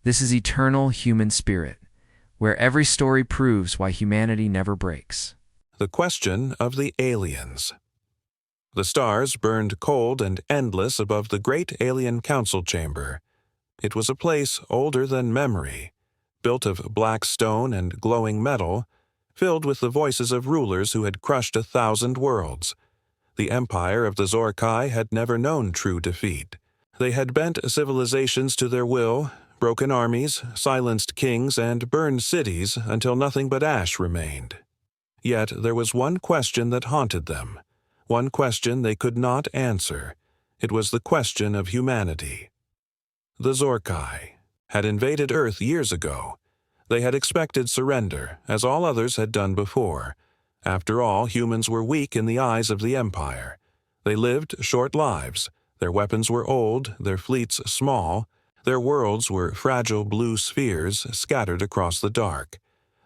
This is eternal human spirit, where every story proves why humanity never breaks. The question of the aliens. The stars burned cold and endless above the great alien council chamber. It was a place older than memory, built of black stone and glowing metal, filled with the voices of rulers who had crushed 1,000 worlds. The empire of the Zorkai had never known true defeat. They had bent civilizations to their will, broken armies, silenced kings, and burned cities until nothing but ash remained. Yet there was one question that haunted them, one question they could not answer. It was the question of humanity. The Zorkai had invaded Earth years ago. They had expected surrender, as all others had done before. After all, humans were weak in the eyes of the Empire. They lived short lives. Their weapons were old, their fleets small. Their worlds were fragile blue spheres scattered across the dark.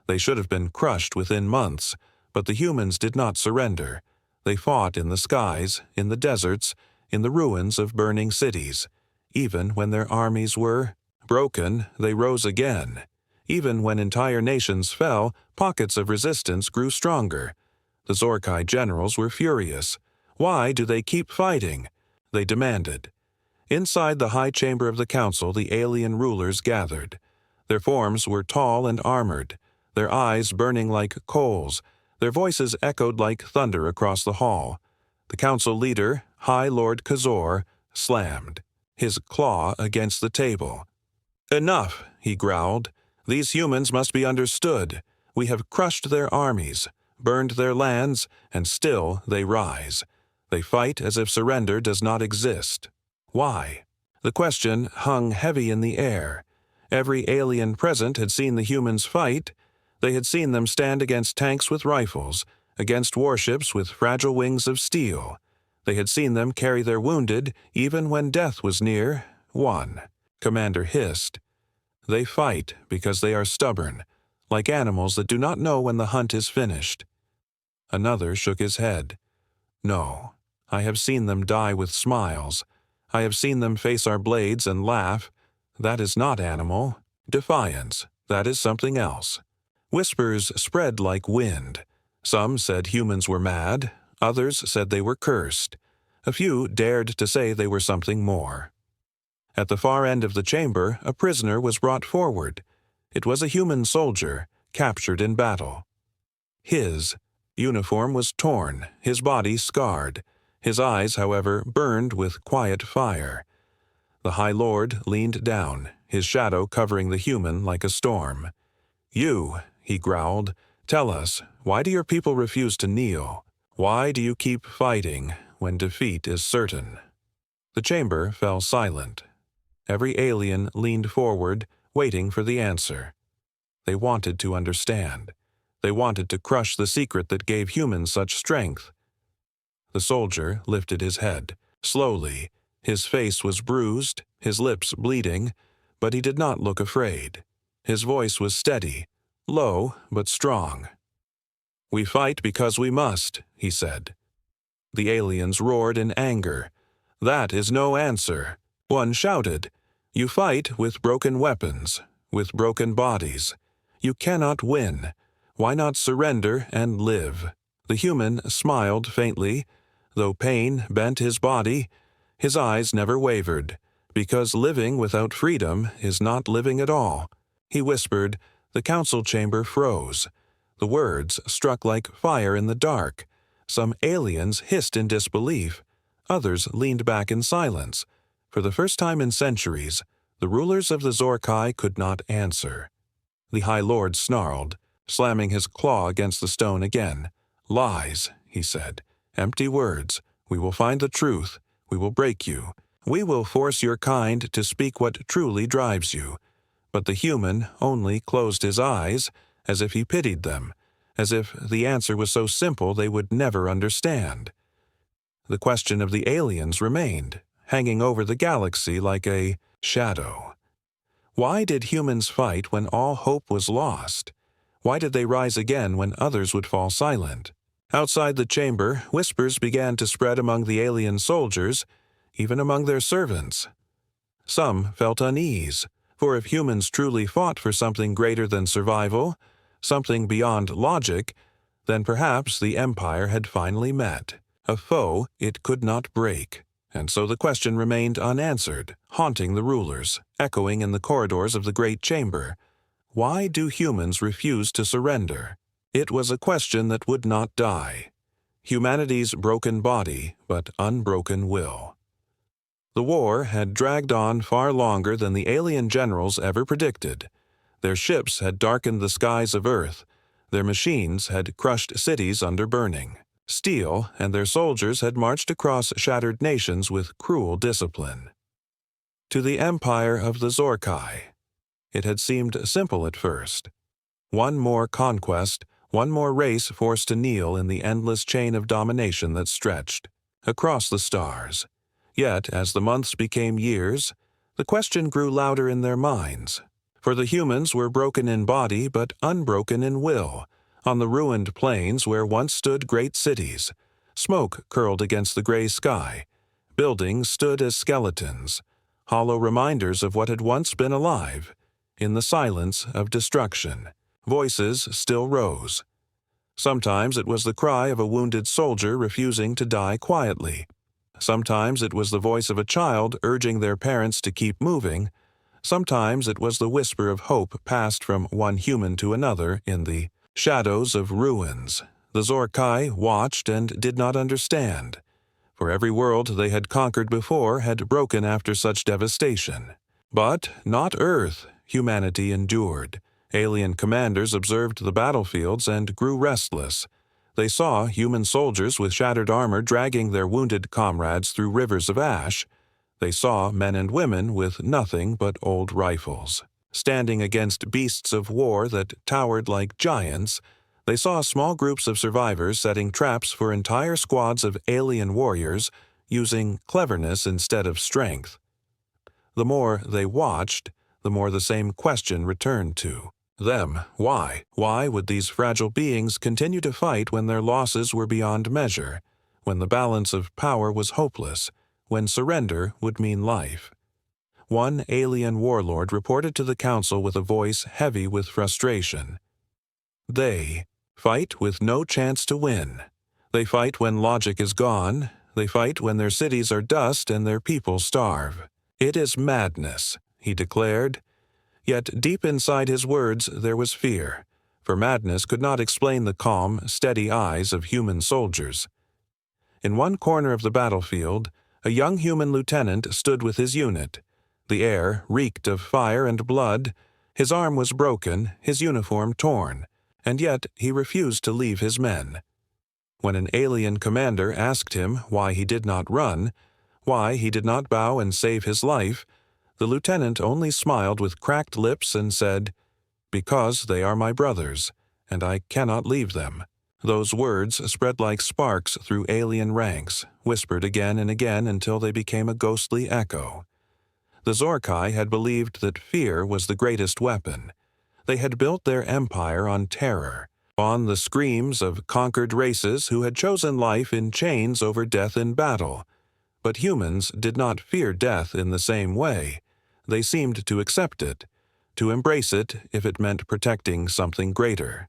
They should have been crushed within months, but the humans did not surrender. They fought in the skies, in the deserts, in the ruins of burning cities. Even when their armies were broken, they rose again. Even when entire nations fell, pockets of resistance grew stronger. The Zorkai generals were furious. Why do they keep fighting? They demanded. Inside the high chamber of the council, the alien rulers gathered. Their forms were tall and armored, their eyes burning like coals. Their voices echoed like thunder across the hall. The council leader, High Lord Kazor, slammed, his claw against the table. "Enough," he growled. "These humans must be understood. We have crushed their armies, burned their lands, and still they rise. They fight as if surrender does not exist. Why?" The question hung heavy in the air. Every alien present had seen the humans fight. They had seen them stand against tanks with rifles, against warships with fragile wings of steel. They had seen them carry their wounded, even when death was near. One commander hissed. "They fight because they are stubborn, like animals that do not know when the hunt is finished." Another shook his head. "No, I have seen them die with smiles. I have seen them face our blades and laugh. That is not animal. Defiance, that is something else." Whispers spread like wind. Some said humans were mad. Others said they were cursed. A few dared to say they were something more. At the far end of the chamber, a prisoner was brought forward. It was a human soldier, captured in battle. His uniform was torn, his body scarred. His eyes, however, burned with quiet fire. The High Lord leaned down, his shadow covering the human like a storm. "You," he growled, "tell us, why do your people refuse to kneel? Why do you keep fighting when defeat is certain?" The chamber fell silent. Every alien leaned forward, waiting for the answer. They wanted to understand. They wanted to crush the secret that gave humans such strength. The soldier lifted his head, slowly. His face was bruised, his lips bleeding, but he did not look afraid. His voice was steady, low but strong. "We fight because we must," he said. The aliens roared in anger. "That is no answer." One shouted, "You fight with broken weapons, with broken bodies. You cannot win. Why not surrender and live?" The human smiled faintly. Though pain bent his body, his eyes never wavered, because living without freedom is not living at all. He whispered. The council chamber froze. The words struck like fire in the dark. Some aliens hissed in disbelief. Others leaned back in silence. For the first time in centuries, the rulers of the Zorkai could not answer. The High Lord snarled, slamming his claw against the stone again. "Lies," he said. "Empty words. We will find the truth. We will break you. We will force your kind to speak what truly drives you." But the human only closed his eyes, as if he pitied them, as if the answer was so simple they would never understand. The question of the aliens remained, hanging over the galaxy like a shadow. Why did humans fight when all hope was lost? Why did they rise again when others would fall silent? Outside the chamber, whispers began to spread among the alien soldiers, even among their servants. Some felt unease. For if humans truly fought for something greater than survival, something beyond logic, then perhaps the Empire had finally met, a foe it could not break. And so the question remained unanswered, haunting the rulers, echoing in the corridors of the great chamber. Why do humans refuse to surrender? It was a question that would not die. Humanity's broken body, but unbroken will. The war had dragged on far longer than the alien generals ever predicted. Their ships had darkened the skies of Earth. Their machines had crushed cities under burning steel, and their soldiers had marched across shattered nations with cruel discipline. To the empire of the Zorkai, it had seemed simple at first. One more conquest, one more race forced to kneel in the endless chain of domination that stretched across the stars. Yet, as the months became years, the question grew louder in their minds. For the humans were broken in body but unbroken in will. On the ruined plains where once stood great cities, smoke curled against the gray sky. Buildings stood as skeletons, hollow reminders of what had once been alive. In the silence of destruction, voices still rose. Sometimes it was the cry of a wounded soldier refusing to die quietly. Sometimes it was the voice of a child urging their parents to keep moving. Sometimes it was the whisper of hope passed from one human to another in the shadows of ruins. The Zorkai watched and did not understand, for every world they had conquered before had broken after such devastation. But not Earth. Humanity endured. Alien commanders observed the battlefields and grew restless. They saw human soldiers with shattered armor dragging their wounded comrades through rivers of ash. They saw men and women with nothing but old rifles, standing against beasts of war that towered like giants. They saw small groups of survivors setting traps for entire squads of alien warriors, using cleverness instead of strength. The more they watched, the more the same question returned to them. Why? Why would these fragile beings continue to fight when their losses were beyond measure, when the balance of power was hopeless, when surrender would mean life? One alien warlord reported to the council with a voice heavy with frustration. They fight with no chance to win. They fight when logic is gone. They fight when their cities are dust and their people starve. It is madness, he declared. Yet deep inside his words there was fear, for madness could not explain the calm, steady eyes of human soldiers. In one corner of the battlefield, a young human lieutenant stood with his unit. The air reeked of fire and blood. His arm was broken, his uniform torn, and yet he refused to leave his men. When an alien commander asked him why he did not run, why he did not bow and save his life, the lieutenant only smiled with cracked lips and said, "Because they are my brothers, and I cannot leave them." Those words spread like sparks through alien ranks, whispered again and again until they became a ghostly echo. The Zorkai had believed that fear was the greatest weapon. They had built their empire on terror, on the screams of conquered races who had chosen life in chains over death in battle. But humans did not fear death in the same way. They seemed to accept it, to embrace it if it meant protecting something greater.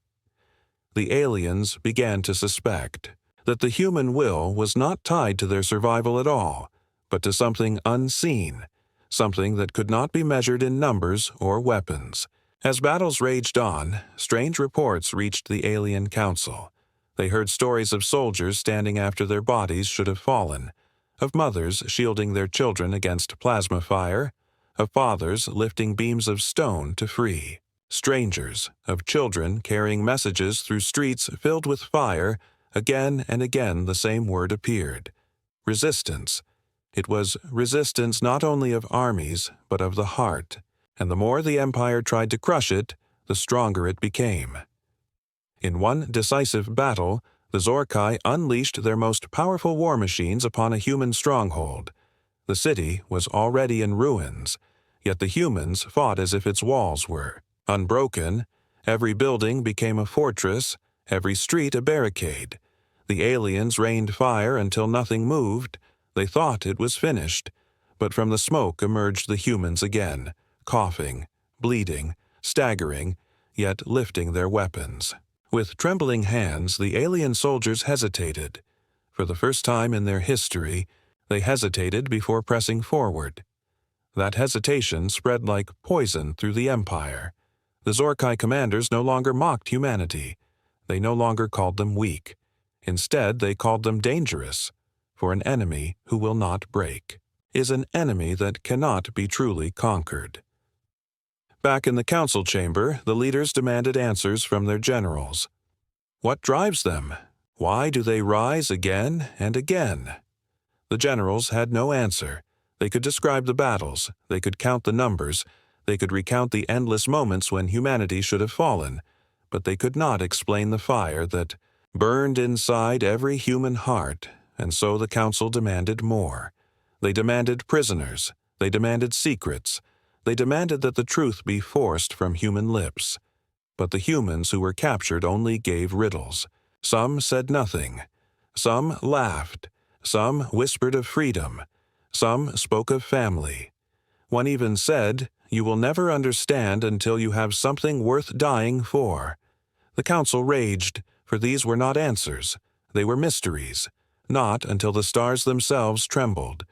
The aliens began to suspect that the human will was not tied to their survival at all, but to something unseen, something that could not be measured in numbers or weapons. As battles raged on, strange reports reached the alien council. They heard stories of soldiers standing after their bodies should have fallen, of mothers shielding their children against plasma fire, of fathers lifting beams of stone to free strangers, of children carrying messages through streets filled with fire. Again and again the same word appeared: resistance. It was resistance not only of armies, but of the heart, and the more the Empire tried to crush it, the stronger it became. In one decisive battle, the Zorkai unleashed their most powerful war machines upon a human stronghold. The city was already in ruins, yet the humans fought as if its walls were unbroken. Every building became a fortress, every street a barricade. The aliens rained fire until nothing moved. They thought it was finished, but from the smoke emerged the humans again, coughing, bleeding, staggering, yet lifting their weapons. With trembling hands, the alien soldiers hesitated. For the first time in their history, they hesitated before pressing forward. That hesitation spread like poison through the Empire. The Zorkai commanders no longer mocked humanity. They no longer called them weak. Instead, they called them dangerous, for an enemy who will not break is an enemy that cannot be truly conquered. Back in the council chamber, the leaders demanded answers from their generals. What drives them? Why do they rise again and again? The generals had no answer. They could describe the battles, they could count the numbers, they could recount the endless moments when humanity should have fallen, but they could not explain the fire that burned inside every human heart, and so the council demanded more. They demanded prisoners, they demanded secrets, they demanded that the truth be forced from human lips. But the humans who were captured only gave riddles. Some said nothing. Some laughed. Some whispered of freedom. Some spoke of family. One even said, "You will never understand until you have something worth dying for." The council raged, for these were not answers. They were mysteries, not until the stars themselves trembled.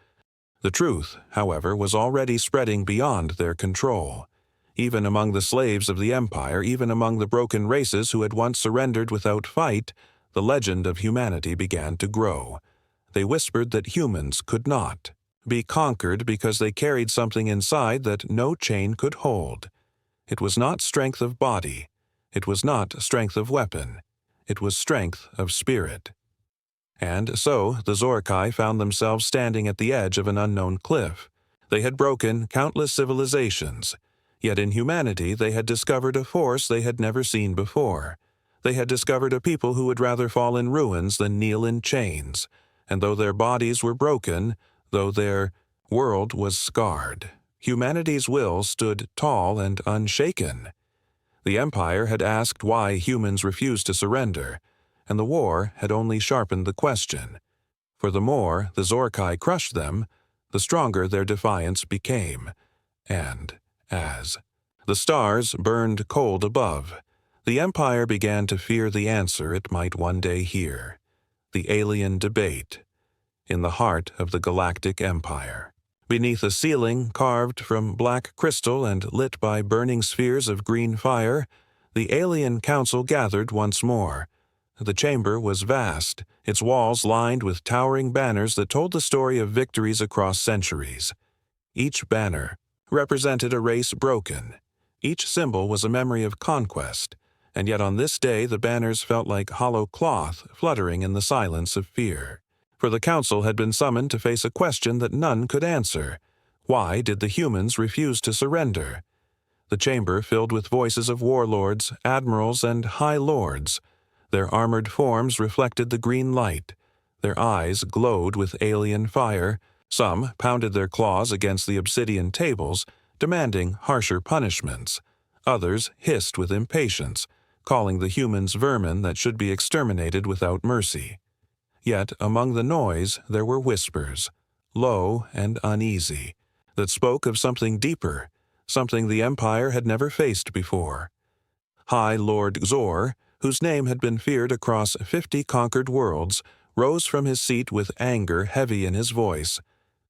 The truth, however, was already spreading beyond their control. Even among the slaves of the Empire, even among the broken races who had once surrendered without fight, the legend of humanity began to grow. They whispered that humans could not be conquered because they carried something inside that no chain could hold. It was not strength of body. It was not strength of weapon. It was strength of spirit. And so the Zorkai found themselves standing at the edge of an unknown cliff. They had broken countless civilizations, yet in humanity they had discovered a force they had never seen before. They had discovered a people who would rather fall in ruins than kneel in chains, and though their bodies were broken, though their world was scarred, humanity's will stood tall and unshaken. The Empire had asked why humans refused to surrender, and the war had only sharpened the question. For the more the Zorkai crushed them, the stronger their defiance became. And as the stars burned cold above, the Empire began to fear the answer it might one day hear. The alien debate in the heart of the galactic empire. Beneath a ceiling carved from black crystal and lit by burning spheres of green fire, the alien council gathered once more. The chamber was vast, its walls lined with towering banners that told the story of victories across centuries. Each banner represented a race broken. Each symbol was a memory of conquest, and yet on this day the banners felt like hollow cloth fluttering in the silence of fear. For the council had been summoned to face a question that none could answer. Why did the humans refuse to surrender? The chamber filled with voices of warlords, admirals, and high lords. Their armored forms reflected the green light. Their eyes glowed with alien fire. Some pounded their claws against the obsidian tables, demanding harsher punishments. Others hissed with impatience, calling the humans vermin that should be exterminated without mercy. Yet among the noise there were whispers, low and uneasy, that spoke of something deeper, something the Empire had never faced before. High Lord Zor, whose name had been feared across 50 conquered worlds, rose from his seat with anger heavy in his voice.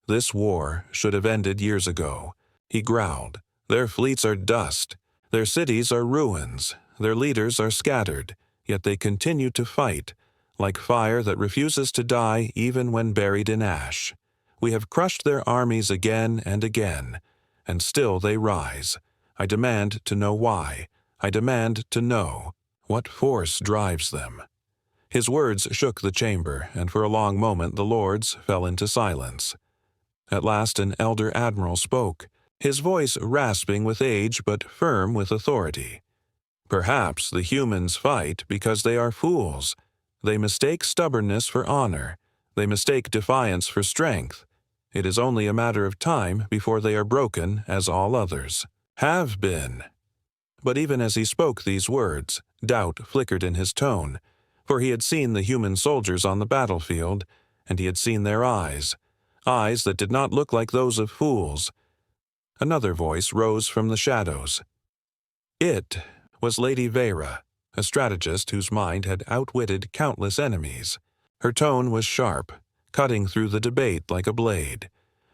This war should have ended years ago. He growled. Their fleets are dust. Their cities are ruins. Their leaders are scattered. Yet they continue to fight, like fire that refuses to die even when buried in ash. We have crushed their armies again and again, and still they rise. I demand to know why. I demand to know what force drives them. His words shook the chamber, and for a long moment the lords fell into silence. At last an elder admiral spoke, his voice rasping with age but firm with authority. Perhaps the humans fight because they are fools. They mistake stubbornness for honor. They mistake defiance for strength. It is only a matter of time before they are broken as all others have been. But even as he spoke these words, doubt flickered in his tone, for he had seen the human soldiers on the battlefield, and he had seen their eyes that did not look like those of fools. Another voice rose from the shadows. It was Lady Vera, a strategist whose mind had outwitted countless enemies. Her tone was sharp, cutting through the debate like a blade.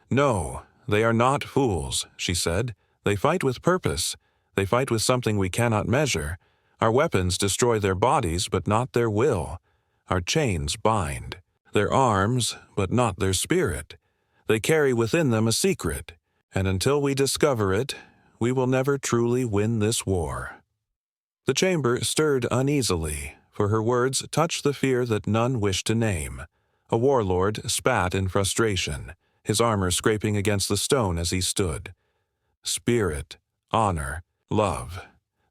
"No, they are not fools," she said. "They fight with purpose. They fight with something we cannot measure. Our weapons destroy their bodies, but not their will. Our chains bind. Their arms, but not their spirit. They carry within them a secret, and until we discover it, we will never truly win this war." The chamber stirred uneasily, for her words touched the fear that none wished to name. A warlord spat in frustration, his armor scraping against the stone as he stood. Spirit, honor, love.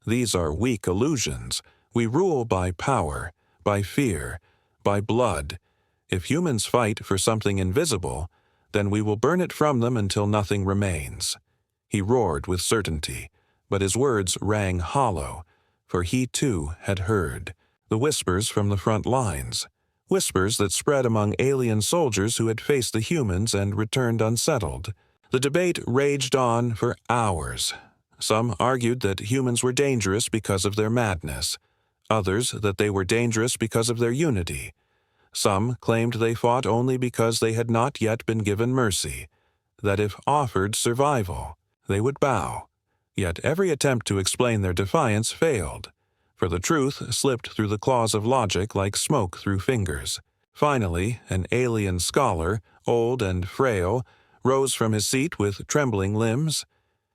These are weak illusions. We rule by power, by fear, by blood. If humans fight for something invisible, then we will burn it from them until nothing remains. He roared with certainty, but his words rang hollow, for he too had heard the whispers from the front lines, whispers that spread among alien soldiers who had faced the humans and returned unsettled. The debate raged on for hours. Some argued that humans were dangerous because of their madness, others that they were dangerous because of their unity. Some claimed they fought only because they had not yet been given mercy, that if offered survival, they would bow. Yet every attempt to explain their defiance failed, for the truth slipped through the claws of logic like smoke through fingers. Finally, an alien scholar, old and frail, rose from his seat with trembling limbs.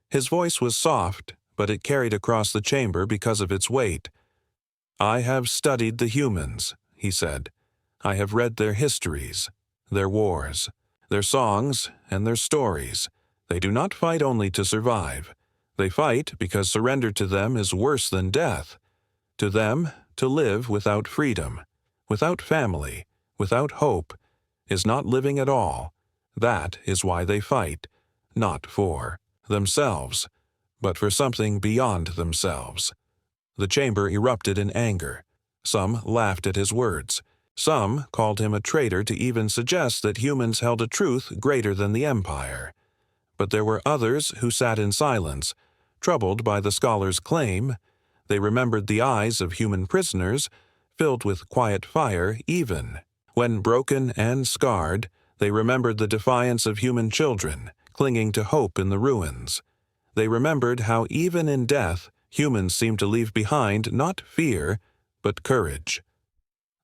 His voice was soft, but it carried across the chamber because of its weight. "I have studied the humans," he said. "I have read their histories, their wars, their songs, and their stories. They do not fight only to survive. They fight because surrender to them is worse than death. To them, to live without freedom, without family, without hope, is not living at all. That is why they fight, not for themselves, but for something beyond themselves." The chamber erupted in anger. Some laughed at his words. Some called him a traitor to even suggest that humans held a truth greater than the Empire. But there were others who sat in silence, troubled by the scholar's claim. They remembered the eyes of human prisoners, filled with quiet fire even. When broken and scarred, they remembered the defiance of human children, clinging to hope in the ruins. They remembered how even in death, humans seemed to leave behind not fear, but courage.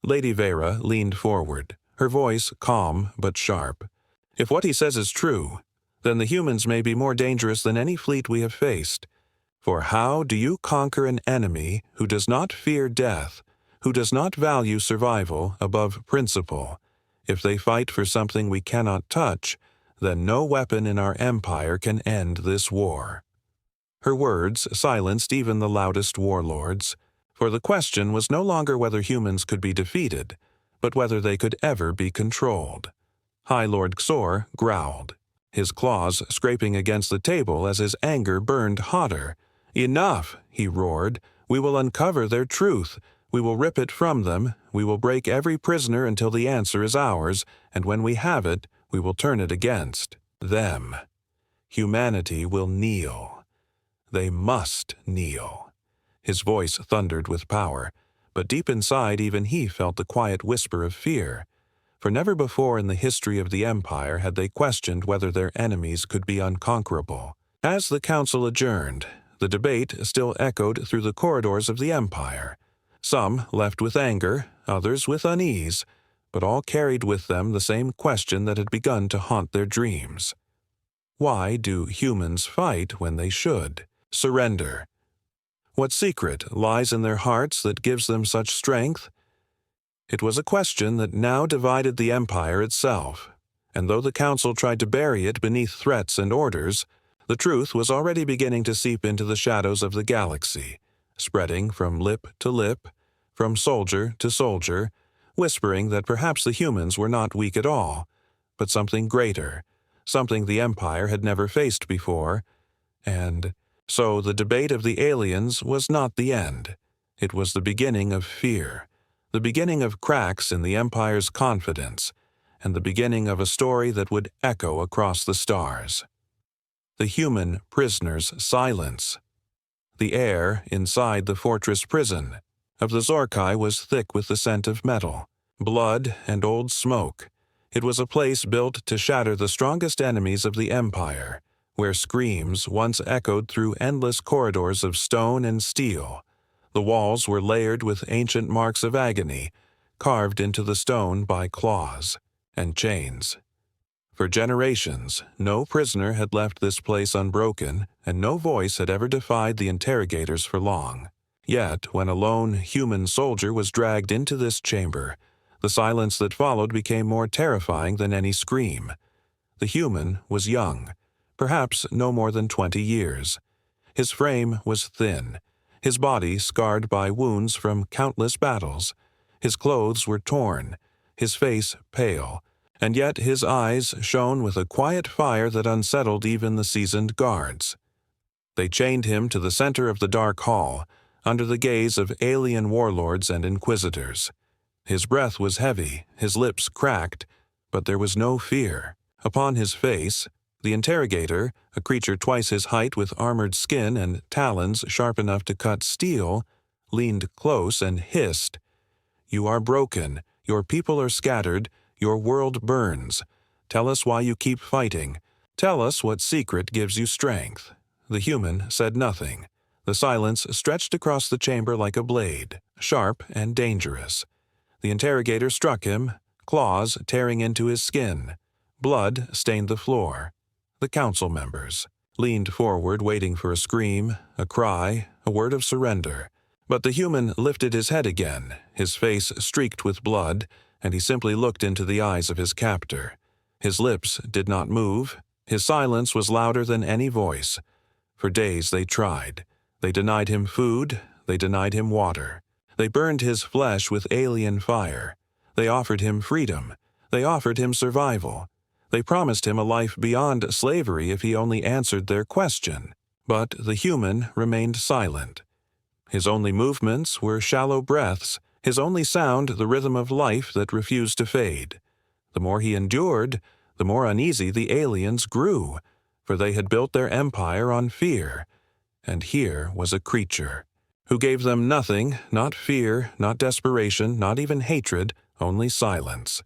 Lady Vera leaned forward, her voice calm but sharp. "If what he says is true, then the humans may be more dangerous than any fleet we have faced. For how do you conquer an enemy who does not fear death, who does not value survival above principle? If they fight for something we cannot touch, then no weapon in our empire can end this war." Her words silenced even the loudest warlords, for the question was no longer whether humans could be defeated, but whether they could ever be controlled. High Lord Xor growled, his claws scraping against the table as his anger burned hotter. "Enough," he roared. "We will uncover their truth. We will rip it from them. We will break every prisoner until the answer is ours, and when we have it, we will turn it against them. Humanity will kneel. They must kneel." His voice thundered with power, but deep inside even he felt the quiet whisper of fear, for never before in the history of the Empire had they questioned whether their enemies could be unconquerable. As the council adjourned, the debate still echoed through the corridors of the Empire. Some left with anger, others with unease, but all carried with them the same question that had begun to haunt their dreams. Why do humans fight when they should surrender? What secret lies in their hearts that gives them such strength? It was a question that now divided the Empire itself, and though the Council tried to bury it beneath threats and orders, the truth was already beginning to seep into the shadows of the galaxy, spreading from lip to lip, from soldier to soldier, whispering that perhaps the humans were not weak at all, but something greater, something the Empire had never faced before, and so the debate of the aliens was not the end. It was the beginning of fear, the beginning of cracks in the Empire's confidence, and the beginning of a story that would echo across the stars. The human prisoner's silence. The air inside the fortress prison of the Zorkai was thick with the scent of metal, blood, and old smoke. It was a place built to shatter the strongest enemies of the Empire, where screams once echoed through endless corridors of stone and steel. The walls were layered with ancient marks of agony, carved into the stone by claws and chains. For generations, no prisoner had left this place unbroken, and no voice had ever defied the interrogators for long. Yet, when a lone human soldier was dragged into this chamber, the silence that followed became more terrifying than any scream. The human was young, perhaps no more than 20 years. His frame was thin, his body scarred by wounds from countless battles. His clothes were torn, his face pale, and yet his eyes shone with a quiet fire that unsettled even the seasoned guards. They chained him to the center of the dark hall, under the gaze of alien warlords and inquisitors. His breath was heavy, his lips cracked, but there was no fear. Upon his face, the interrogator, a creature twice his height with armored skin and talons sharp enough to cut steel, leaned close and hissed, "You are broken, your people are scattered, your world burns. Tell us why you keep fighting. Tell us what secret gives you strength." The human said nothing. The silence stretched across the chamber like a blade, sharp and dangerous. The interrogator struck him, claws tearing into his skin. Blood stained the floor. The council members leaned forward, waiting for a scream, a cry, a word of surrender. But the human lifted his head again, his face streaked with blood, and he simply looked into the eyes of his captor. His lips did not move. His silence was louder than any voice. For days they tried. They denied him food. They denied him water. They burned his flesh with alien fire. They offered him freedom. They offered him survival. They promised him a life beyond slavery if he only answered their question. But the human remained silent. His only movements were shallow breaths, his only sound the rhythm of life that refused to fade. The more he endured, the more uneasy the aliens grew, for they had built their empire on fear. And here was a creature who gave them nothing, not fear, not desperation, not even hatred, only silence.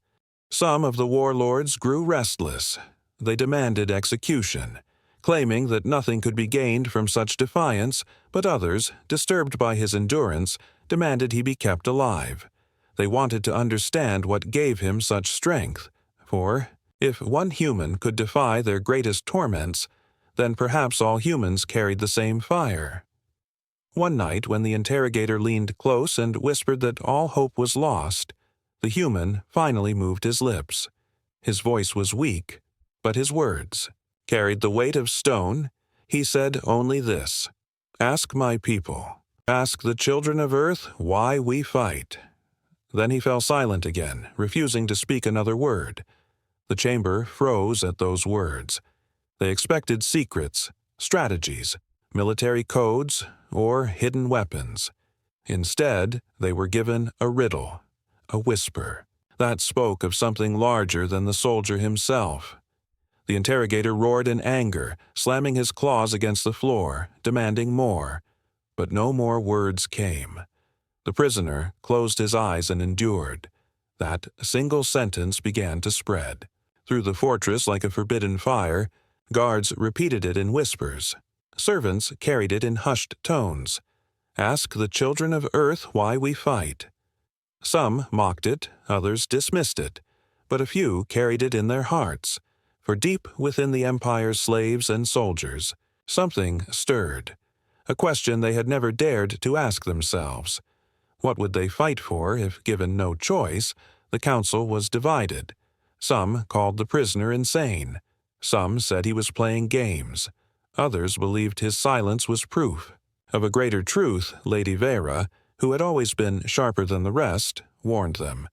Some of the warlords grew restless. They demanded execution, claiming that nothing could be gained from such defiance, but others, disturbed by his endurance, demanded he be kept alive. They wanted to understand what gave him such strength, for if one human could defy their greatest torments, then perhaps all humans carried the same fire. One night, when the interrogator leaned close and whispered that all hope was lost, the human finally moved his lips. His voice was weak, but his words carried the weight of stone. He said only this, "Ask my people, ask the children of earth why we fight." Then he fell silent again, refusing to speak another word. The chamber froze at those words. They expected secrets, strategies, military codes, or hidden weapons. Instead, they were given a riddle, a whisper, that spoke of something larger than the soldier himself. The interrogator roared in anger, slamming his claws against the floor, demanding more. But no more words came. The prisoner closed his eyes and endured. That single sentence began to spread. Through the fortress like a forbidden fire, guards repeated it in whispers. Servants carried it in hushed tones. "Ask the children of earth why we fight." Some mocked it, others dismissed it, but a few carried it in their hearts. For deep within the Empire's slaves and soldiers, something stirred. A question they had never dared to ask themselves. What would they fight for if, given no choice? The council was divided. Some called the prisoner insane. Some said he was playing games. Others believed his silence was proof of a greater truth. Lady Vera, who had always been sharper than the rest, warned them.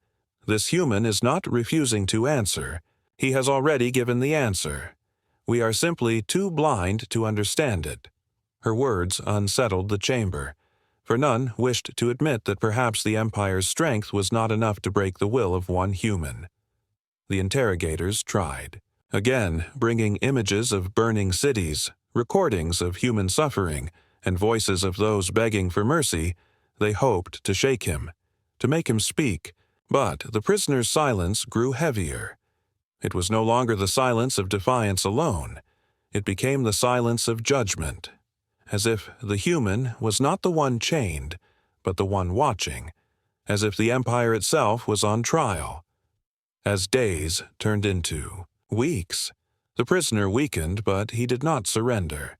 "This human is not refusing to answer. He has already given the answer. We are simply too blind to understand it." Her words unsettled the chamber, for none wished to admit that perhaps the Empire's strength was not enough to break the will of one human. The interrogators tried. Again, bringing images of burning cities, recordings of human suffering, and voices of those begging for mercy, they hoped to shake him, to make him speak, but the prisoner's silence grew heavier. It was no longer the silence of defiance alone. It became the silence of judgment, as if the human was not the one chained, but the one watching, as if the empire itself was on trial. As days turned into weeks, the prisoner weakened, but he did not surrender.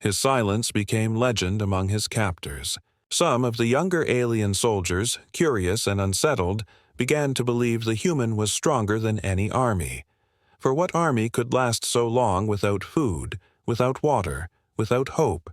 His silence became legend among his captors. Some of the younger alien soldiers, curious and unsettled, began to believe the human was stronger than any army. For what army could last so long without food, without water, without hope?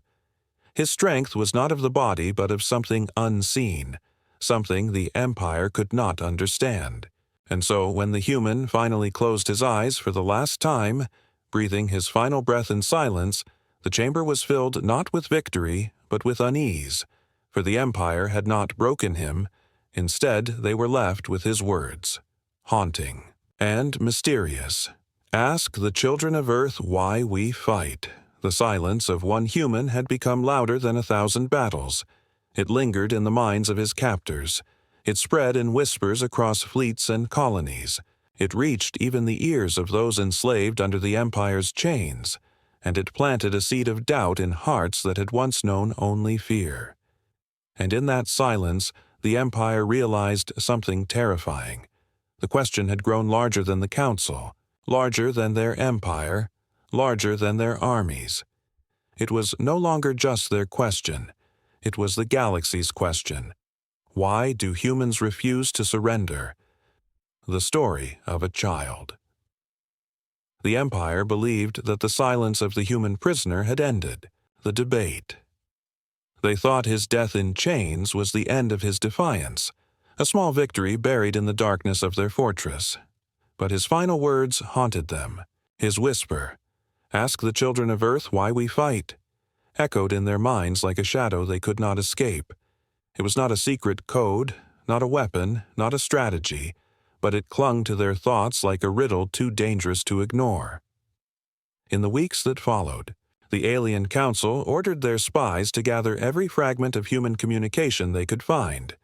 His strength was not of the body but of something unseen, something the empire could not understand. And so when the human finally closed his eyes for the last time, breathing his final breath in silence, the chamber was filled not with victory, but with unease, for the empire had not broken him. Instead, they were left with his words, haunting and mysterious. Ask the children of earth why we fight. The silence of one human had become louder than 1,000 battles. It lingered in the minds of his captors. It spread in whispers across fleets and colonies. It reached even the ears of those enslaved under the empire's chains, and it planted a seed of doubt in hearts that had once known only fear. And in that silence, the empire realized something terrifying. The question had grown larger than the council, larger than their empire, larger than their armies. It was no longer just their question. It was the galaxy's question. Why do humans refuse to surrender? The story of a child. The empire believed that the silence of the human prisoner had ended, the debate. They thought his death in chains was the end of his defiance, a small victory buried in the darkness of their fortress. But his final words haunted them. His whisper, "Ask the children of earth why we fight," echoed in their minds like a shadow they could not escape. It was not a secret code, not a weapon, not a strategy, but it clung to their thoughts like a riddle too dangerous to ignore. In the weeks that followed, the Alien Council ordered their spies to gather every fragment of human communication they could find.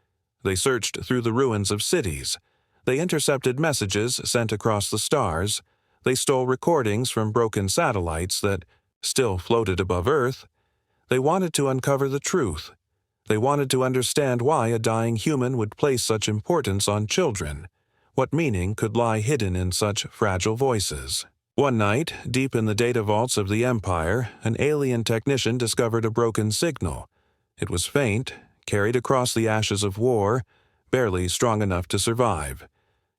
They searched through the ruins of cities. They intercepted messages sent across the stars. They stole recordings from broken satellites that still floated above Earth. They wanted to uncover the truth. They wanted to understand why a dying human would place such importance on children. What meaning could lie hidden in such fragile voices? One night, deep in the data vaults of the Empire, an alien technician discovered a broken signal. It was faint, carried across the ashes of war, barely strong enough to survive.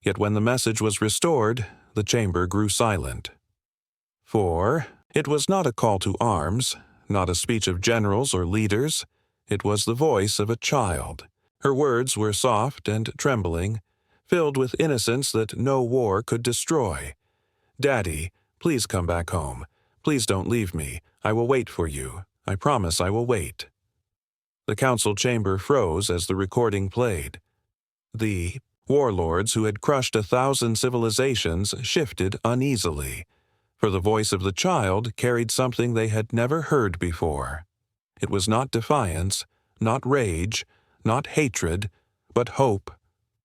Yet when the message was restored, the chamber grew silent. For it was not a call to arms, not a speech of generals or leaders. It was the voice of a child. Her words were soft and trembling, filled with innocence that no war could destroy. "Daddy, please come back home. Please don't leave me. I will wait for you. I promise I will wait." The council chamber froze as the recording played. The warlords who had crushed 1,000 civilizations shifted uneasily, for the voice of the child carried something they had never heard before. It was not defiance, not rage, not hatred, but hope.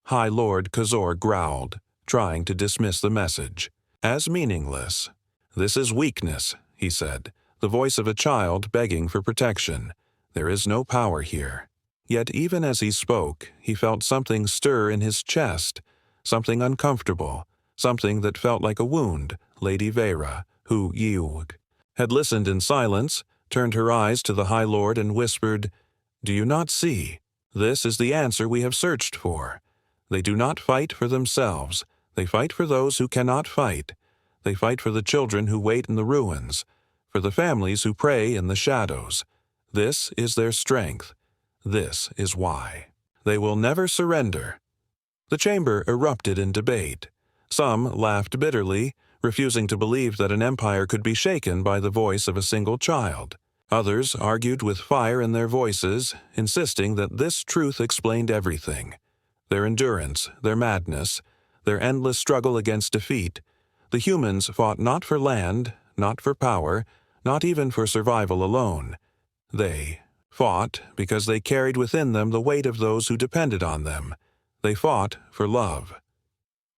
High Lord Khazor growled, trying to dismiss the message as meaningless. "This is weakness," he said, the voice of a child begging for protection. "There is no power here." Yet even as he spoke, he felt something stir in his chest, something uncomfortable, something that felt like a wound. Lady Vera, who had listened in silence, turned her eyes to the High Lord and whispered, "Do you not see? This is the answer we have searched for. They do not fight for themselves. They fight for those who cannot fight. They fight for the children who wait in the ruins, for the families who pray in the shadows. This is their strength. This is why. They will never surrender." The chamber erupted in debate. Some laughed bitterly, refusing to believe that an empire could be shaken by the voice of a single child. Others argued with fire in their voices, insisting that this truth explained everything. Their endurance, their madness, their endless struggle against defeat, The humans fought not for land, not for power, not even for survival alone. They fought because they carried within them the weight of those who depended on them. They fought for love.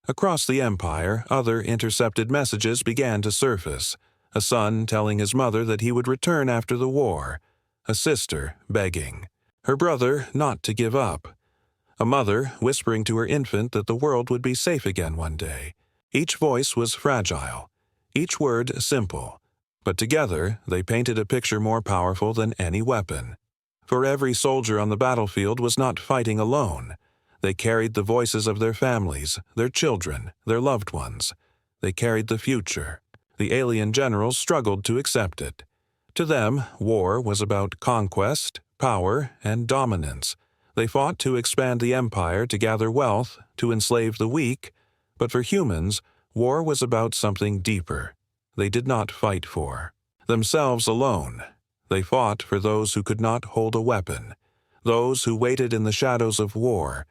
Across the empire, other intercepted messages began to surface. A son telling his mother that he would return after the war. A sister begging. Her brother not to give up. A mother whispering to her infant that the world would be safe again one day. Each voice was fragile, each word simple, but together they painted a picture more powerful than any weapon. For every soldier on the battlefield was not fighting alone. They carried the voices of their families, their children, their loved ones. They carried the future. The alien generals struggled to accept it. To them, war was about conquest, power, and dominance. They fought to expand the empire, to gather wealth, to enslave the weak. But for humans, war was about something deeper. They did not fight for themselves alone. They fought for those who could not hold a weapon, those who waited in the shadows of war.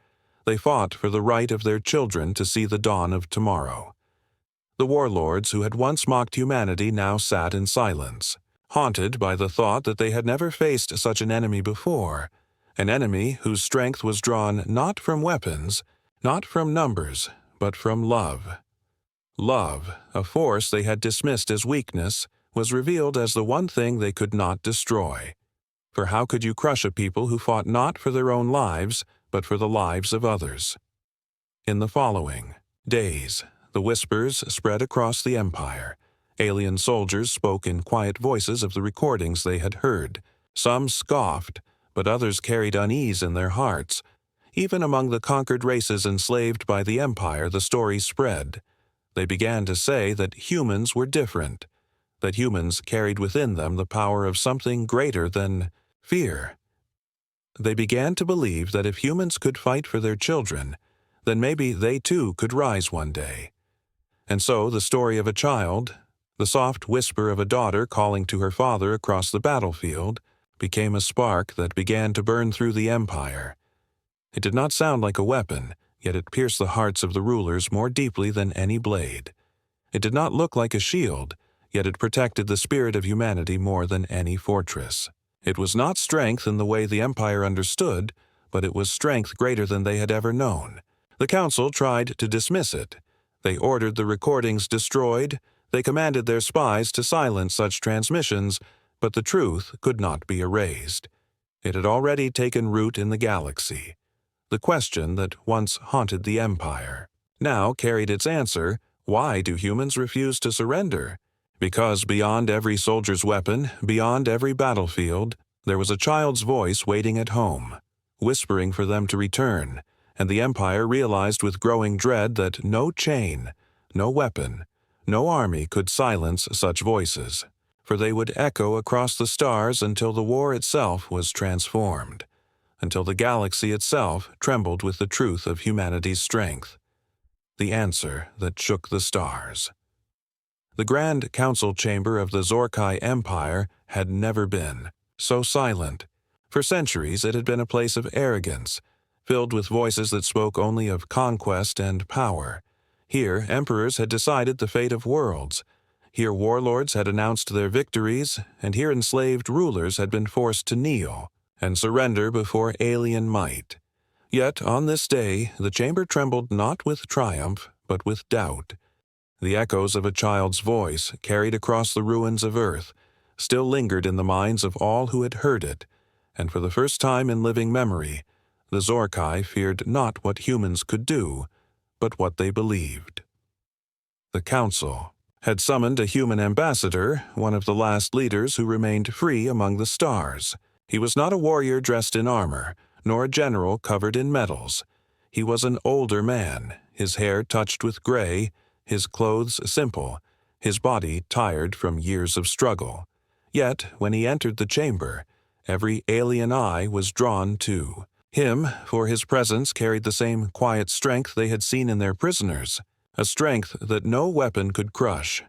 They fought for the right of their children to see the dawn of tomorrow. The warlords who had once mocked humanity now sat in silence, haunted by the thought that they had never faced such an enemy before, an enemy whose strength was drawn not from weapons, not from numbers, but from love. Love, a force they had dismissed as weakness, was revealed as the one thing they could not destroy. For how could you crush a people who fought not for their own lives, but for the lives of others? In the following days, the whispers spread across the empire. Alien soldiers spoke in quiet voices of the recordings they had heard. Some scoffed, but others carried unease in their hearts. Even among the conquered races enslaved by the empire, the story spread. They began to say that humans were different, that humans carried within them the power of something greater than fear. They began to believe that if humans could fight for their children, then maybe they too could rise one day. And so the story of a child, the soft whisper of a daughter calling to her father across the battlefield, became a spark that began to burn through the empire. It did not sound like a weapon, yet it pierced the hearts of the rulers more deeply than any blade. It did not look like a shield, yet it protected the spirit of humanity more than any fortress. It was not strength in the way the empire understood, but it was strength greater than they had ever known. The council tried to dismiss it. They ordered the recordings destroyed. They commanded their spies to silence such transmissions, but the truth could not be erased. It had already taken root in the galaxy. The question that once haunted the empire now carried its answer: why do humans refuse to surrender? Because beyond every soldier's weapon, beyond every battlefield, there was a child's voice waiting at home, whispering for them to return, and the empire realized with growing dread that no chain, no weapon, no army could silence such voices, for they would echo across the stars until the war itself was transformed, until the galaxy itself trembled with the truth of humanity's strength. The answer that shook the stars. The Grand Council Chamber of the Zorkai Empire had never been so silent. For centuries it had been a place of arrogance, filled with voices that spoke only of conquest and power. Here emperors had decided the fate of worlds. Here warlords had announced their victories, and here enslaved rulers had been forced to kneel and surrender before alien might. Yet on this day the chamber trembled not with triumph, but with doubt. The echoes of a child's voice, carried across the ruins of Earth, still lingered in the minds of all who had heard it, and for the first time in living memory, the Zorkai feared not what humans could do, but what they believed. The Council had summoned a human ambassador, one of the last leaders who remained free among the stars. He was not a warrior dressed in armor, nor a general covered in medals. He was an older man, his hair touched with gray, his clothes simple, his body tired from years of struggle. Yet, when he entered the chamber, every alien eye was drawn to him, for his presence carried the same quiet strength they had seen in their prisoners, a strength that no weapon could crush.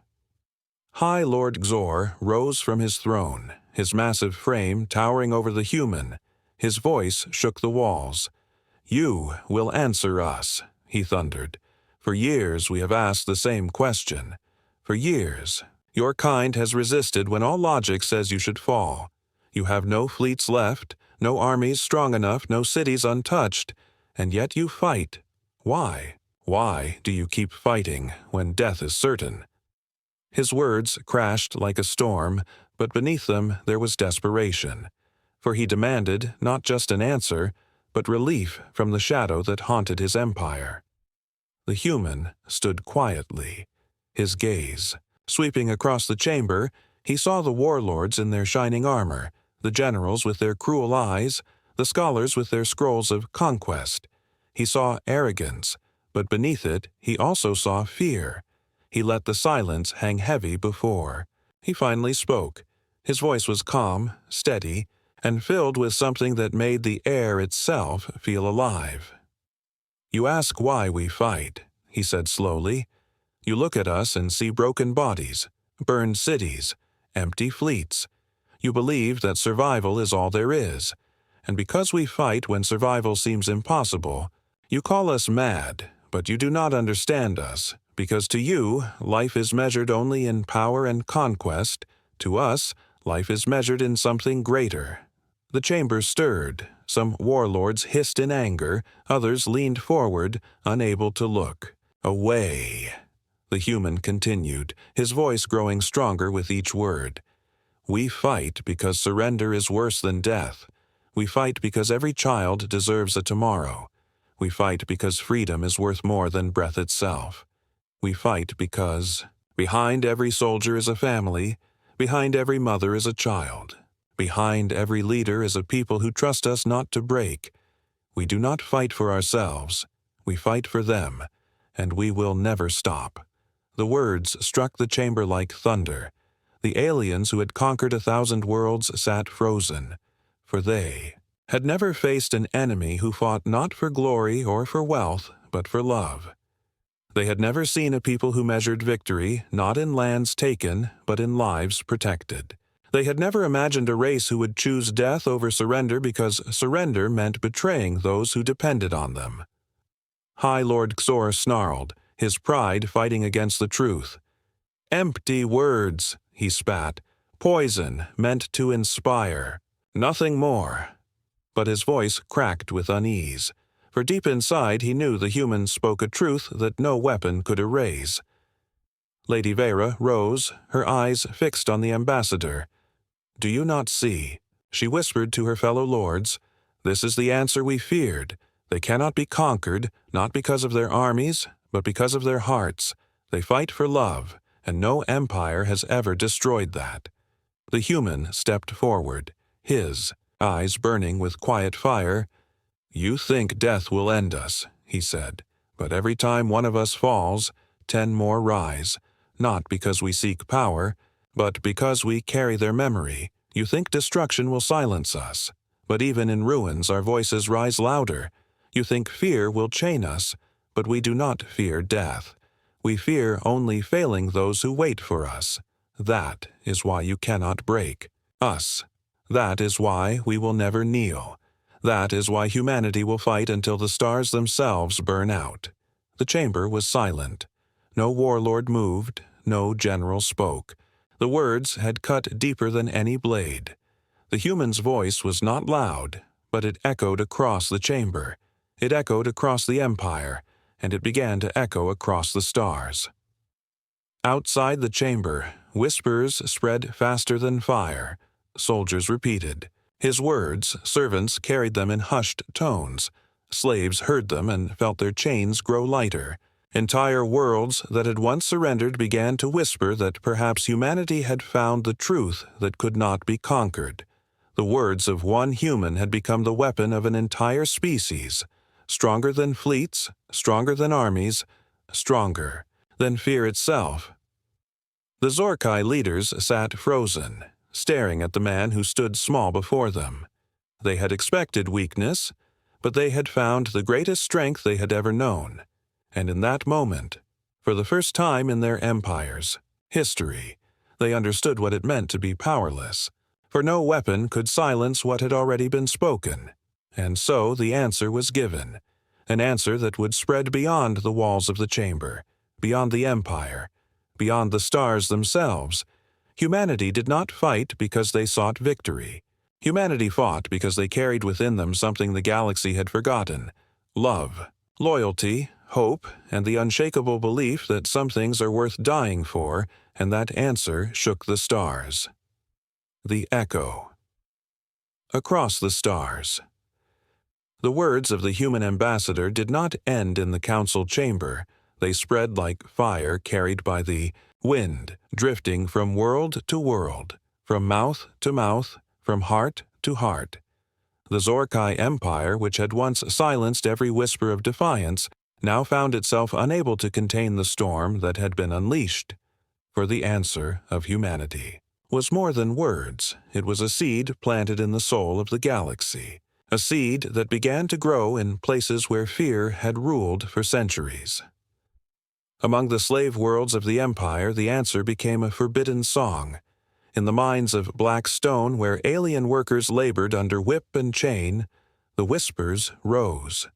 High Lord Xor rose from his throne, his massive frame towering over the human. His voice shook the walls. "You will answer us," he thundered. For years we have asked the same question. For years, your kind has resisted when all logic says you should fall. You have no fleets left, no armies strong enough, no cities untouched, and yet you fight. Why? Why do you keep fighting when death is certain?" His words crashed like a storm, but beneath them there was desperation. For he demanded not just an answer, but relief from the shadow that haunted his empire. The human stood quietly, his gaze sweeping across the chamber. He saw the warlords in their shining armor, the generals with their cruel eyes, the scholars with their scrolls of conquest. He saw arrogance, but beneath it he also saw fear. He let the silence hang heavy before. He finally spoke. His voice was calm, steady, and filled with something that made the air itself feel alive. "You ask why we fight," he said slowly. "You look at us and see broken bodies, burned cities, empty fleets. You believe that survival is all there is, and because we fight when survival seems impossible, you call us mad, but you do not understand us, because to you, life is measured only in power and conquest. To us, life is measured in something greater." The chamber stirred. Some warlords hissed in anger, others leaned forward, unable to look. "Away," the human continued, his voice growing stronger with each word. "We fight because surrender is worse than death. We fight because every child deserves a tomorrow. We fight because freedom is worth more than breath itself. We fight because behind every soldier is a family, behind every mother is a child. Behind every leader is a people who trust us not to break. We do not fight for ourselves. We fight for them, and we will never stop." The words struck the chamber like thunder. The aliens who had conquered 1,000 worlds sat frozen, for they had never faced an enemy who fought not for glory or for wealth, but for love. They had never seen a people who measured victory not in lands taken, but in lives protected. They had never imagined a race who would choose death over surrender because surrender meant betraying those who depended on them. High Lord Xor snarled, his pride fighting against the truth. "Empty words," he spat. "Poison meant to inspire. Nothing more." But his voice cracked with unease, for deep inside he knew the human spoke a truth that no weapon could erase. Lady Vera rose, her eyes fixed on the ambassador. "Do you not see?" she whispered to her fellow lords. "This is the answer we feared. They cannot be conquered, not because of their armies, but because of their hearts. They fight for love, and no empire has ever destroyed that." The human stepped forward, his eyes burning with quiet fire. "You think death will end us," he said, "but every time one of us falls, 10 more rise, not because we seek power, but because we carry their memory. You think destruction will silence us, but even in ruins our voices rise louder. You think fear will chain us, but we do not fear death. We fear only failing those who wait for us. That is why you cannot break us. That is why we will never kneel. That is why humanity will fight until the stars themselves burn out." The chamber was silent. No warlord moved, no general spoke. The words had cut deeper than any blade. The human's voice was not loud, but it echoed across the chamber. It echoed across the empire, and it began to echo across the stars. Outside the chamber, whispers spread faster than fire. Soldiers repeated. His words, servants carried them in hushed tones. Slaves heard them and felt their chains grow lighter. Entire worlds that had once surrendered began to whisper that perhaps humanity had found the truth that could not be conquered. The words of one human had become the weapon of an entire species, stronger than fleets, stronger than armies, stronger than fear itself. The Zorkai leaders sat frozen, staring at the man who stood small before them. They had expected weakness, but they had found the greatest strength they had ever known. And in that moment, for the first time in their empire's history, they understood what it meant to be powerless, for no weapon could silence what had already been spoken. And so the answer was given. an answer that would spread beyond the walls of the chamber, beyond the empire, beyond the stars themselves. Humanity did not fight because they sought victory. Humanity fought because they carried within them something the galaxy had forgotten: love, loyalty, hope, and the unshakable belief that some things are worth dying for, and that answer shook the stars. The echo. Across the stars. The words of the human ambassador did not end in the council chamber. They spread like fire carried by the wind, drifting from world to world, from mouth to mouth, from heart to heart. The Zorkai Empire, which had once silenced every whisper of defiance, now found itself unable to contain the storm that had been unleashed. For the answer of humanity was more than words. It was a seed planted in the soul of the galaxy, a seed that began to grow in places where fear had ruled for centuries. Among the slave worlds of the Empire, the answer became a forbidden song. In the mines of black stone, where alien workers labored under whip and chain, the whispers rose.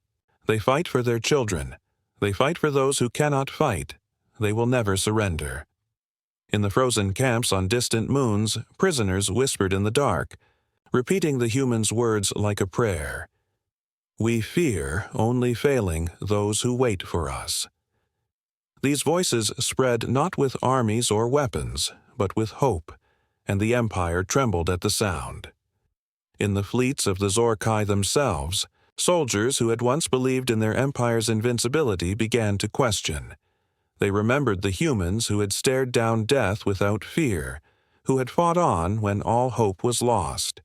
They fight for their children. They fight for those who cannot fight. They will never surrender. In the frozen camps on distant moons, prisoners whispered in the dark, repeating the humans' words like a prayer. We fear only failing those who wait for us. These voices spread not with armies or weapons, but with hope, and the Empire trembled at the sound. In the fleets of the Zorkai themselves, soldiers who had once believed in their empire's invincibility began to question. They remembered the humans who had stared down death without fear, who had fought on when all hope was lost.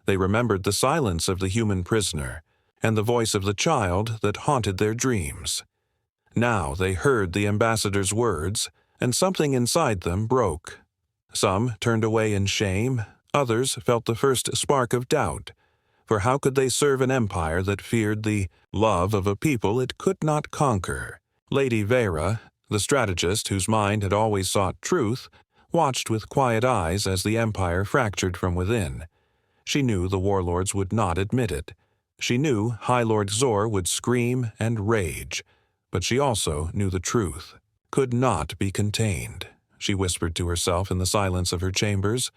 They remembered the silence of the human prisoner and the voice of the child that haunted their dreams. Now they heard the ambassador's words, and something inside them broke. Some turned away in shame, others felt the first spark of doubt. For how could they serve an empire that feared the love of a people it could not conquer? Lady Vera, the strategist whose mind had always sought truth, watched with quiet eyes as the empire fractured from within. She knew the warlords would not admit it. She knew High Lord Zor would scream and rage, but she also knew the truth could not be contained. She whispered to herself in the silence of her chambers,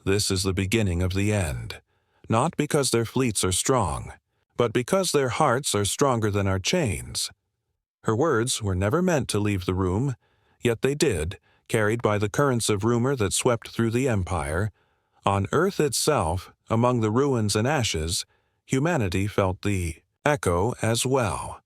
"This is the beginning of the end. Not because their fleets are strong, but because their hearts are stronger than our chains." Her words were never meant to leave the room, yet they did, carried by the currents of rumor that swept through the empire. On Earth itself, among the ruins and ashes, humanity felt the echo as well.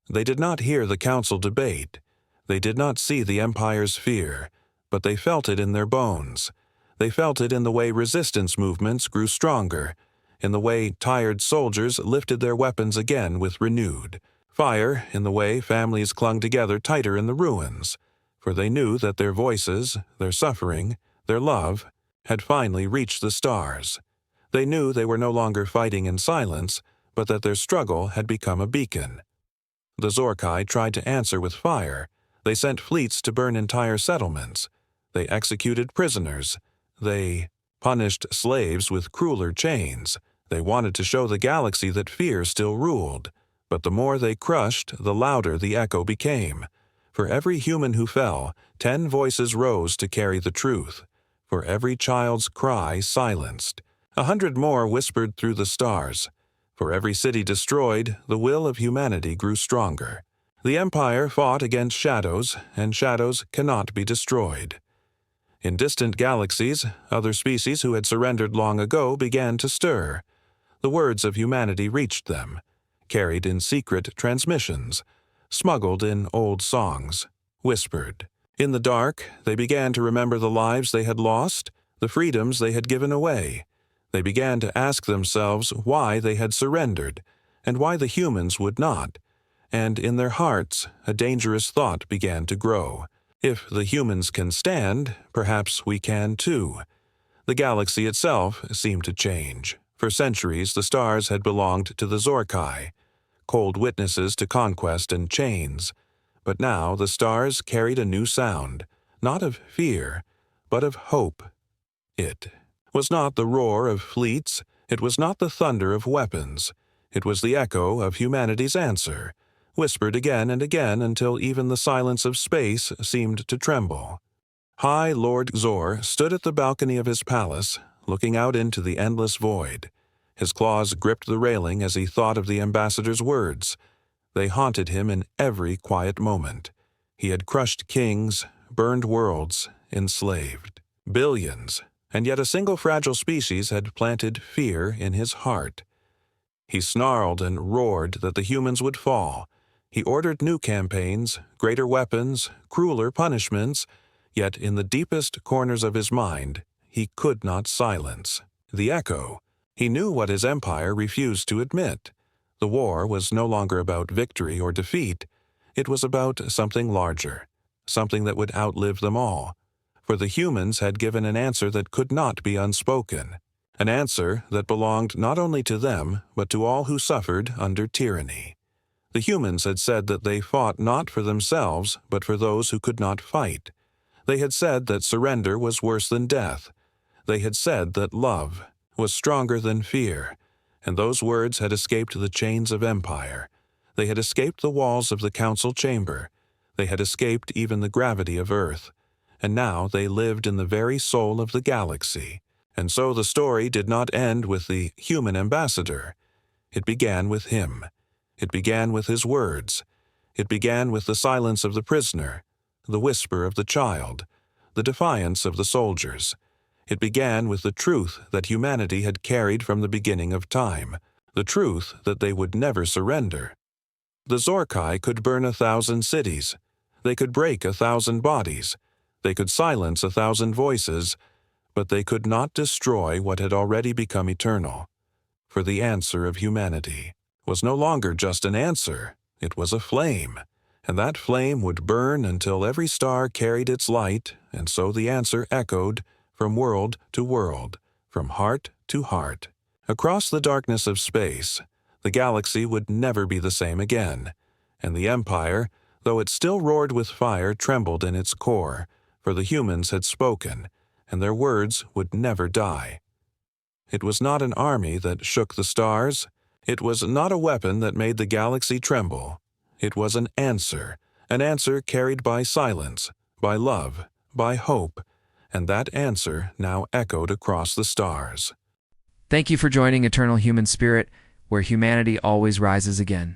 They did not hear the council debate. They did not see the empire's fear, but they felt it in their bones. They felt it in the way resistance movements grew stronger, in the way tired soldiers lifted their weapons again with renewed fire, in the way families clung together tighter in the ruins, for they knew that their voices, their suffering, their love, had finally reached the stars. They knew they were no longer fighting in silence, but that their struggle had become a beacon. The Zorkai tried to answer with fire. They sent fleets to burn entire settlements. They executed prisoners. They punished slaves with crueler chains. They wanted to show the galaxy that fear still ruled. But the more they crushed, the louder the echo became. For every human who fell, 10 voices rose to carry the truth. For every child's cry silenced, 100 more whispered through the stars. For every city destroyed, the will of humanity grew stronger. The Empire fought against shadows, and shadows cannot be destroyed. In distant galaxies, other species who had surrendered long ago began to stir. The words of humanity reached them, carried in secret transmissions, smuggled in old songs, whispered. In the dark, they began to remember the lives they had lost, the freedoms they had given away. They began to ask themselves why they had surrendered, and why the humans would not. And in their hearts, a dangerous thought began to grow. If the humans can stand, perhaps we can too. The galaxy itself seemed to change. For centuries, the stars had belonged to the Zorkai, cold witnesses to conquest and chains. But now the stars carried a new sound, not of fear, but of hope. It was not the roar of fleets, it was not the thunder of weapons. It was the echo of humanity's answer, whispered again and again until even the silence of space seemed to tremble. High Lord Zor stood at the balcony of his palace, looking out into the endless void. His claws gripped the railing as he thought of the ambassador's words. They haunted him in every quiet moment. He had crushed kings, burned worlds, enslaved billions, and yet a single fragile species had planted fear in his heart. He snarled and roared that the humans would fall. He ordered new campaigns, greater weapons, crueler punishments, yet in the deepest corners of his mind, he could not silence the echo. He knew what his empire refused to admit. The war was no longer about victory or defeat. It was about something larger, something that would outlive them all. For the humans had given an answer that could not be unspoken, an answer that belonged not only to them, but to all who suffered under tyranny. The humans had said that they fought not for themselves, but for those who could not fight. They had said that surrender was worse than death. They had said that love was stronger than fear, and those words had escaped the chains of empire. They had escaped the walls of the council chamber. They had escaped even the gravity of Earth. And now they lived in the very soul of the galaxy. And so the story did not end with the human ambassador. It began with him. It began with his words. It began with the silence of the prisoner, the whisper of the child, the defiance of the soldiers. It began with the truth that humanity had carried from the beginning of time, the truth that they would never surrender. The Zorkai could burn 1,000 cities. They could break 1,000 bodies. They could silence 1,000 voices, but they could not destroy what had already become eternal. For the answer of humanity was no longer just an answer, it was a flame, and that flame would burn until every star carried its light, and so the answer echoed from world to world, from heart to heart. Across the darkness of space, the galaxy would never be the same again, and the Empire, though it still roared with fire, trembled in its core, for the humans had spoken, and their words would never die. It was not an army that shook the stars. It was not a weapon that made the galaxy tremble. It was an answer carried by silence, by love, by hope, and that answer now echoed across the stars. Thank you for joining Eternal Human Spirit, where humanity always rises again.